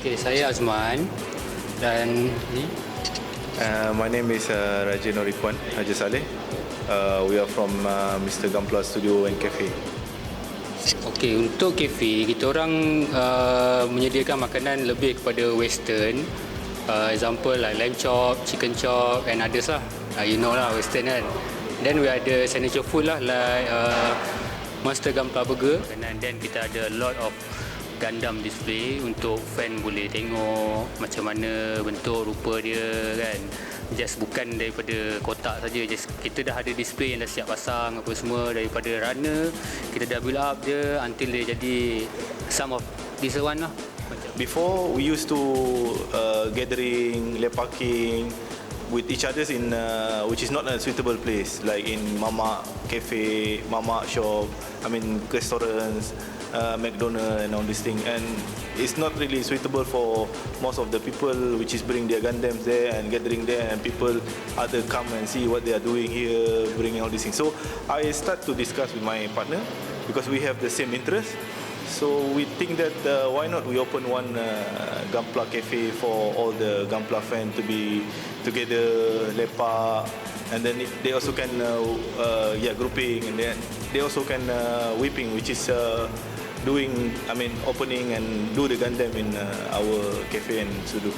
Okay, saya Azman dan ni. My name is Raja Norikwan Haji Saleh. We are from Mr. Gunpla Studio and Cafe. Okey, untuk kafe kita orang menyediakan makanan lebih kepada western. Example like lamb chop, chicken chop and others lah. You know lah western kan. Then we ada signature food lah like Monster Gunpla Burger, and then kita ada a lot of Gundam display untuk fan boleh tengok macam mana bentuk rupa dia kan. Just bukan daripada kotak saja, just kita dah ada display yang dah siap pasang apa semua. Daripada runner kita dah build up dia until dia jadi some of this one lah. Before we used to gathering, lepaking with each others in which is not a suitable place, like in mama cafe, mama shop, restaurants, McDonald's and all this thing, and it's not really suitable for most of the people which is bring their Gundams there and gathering there, and people other come and see what they are doing here, bringing all these things. So I start to discuss with my partner because we have the same interest. So we think that why not we open one Gunpla cafe for all the Gunpla fans to be together, lepak, and then they also can grouping, and then they also can whipping, which is opening and do the Gundam in our cafe and studio.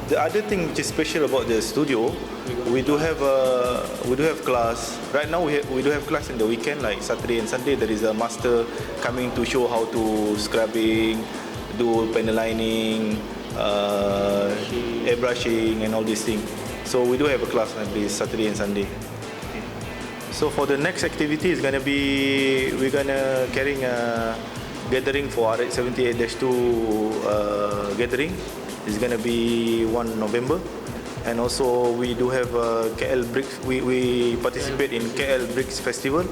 The other thing which is special about the studio, we do have class. Right now we do have class in the weekend, like Saturday and Sunday. There is a master coming to show how to scrubbing, do panel lining, airbrushing and all these things. So we do have a class on this Saturday and Sunday. So for the next activity is gonna be we're gonna carrying a gathering for RH78-2 gathering. It's gonna be 1 November, and also we do have KL Bricks. We participate in KL Bricks Festival.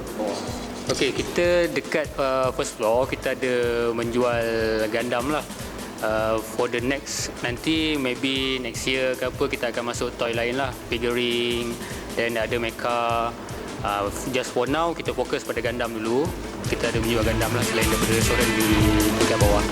Okey, kita dekat first floor kita ada menjual Gundam lah. For the next nanti maybe next year ke apa kita akan masuk toy lain lah, figurine, dan ada mecha. Just for now kita fokus pada Gundam dulu. Kita ada menjual Gundam lah selain daripada restoran di tingkat bawah.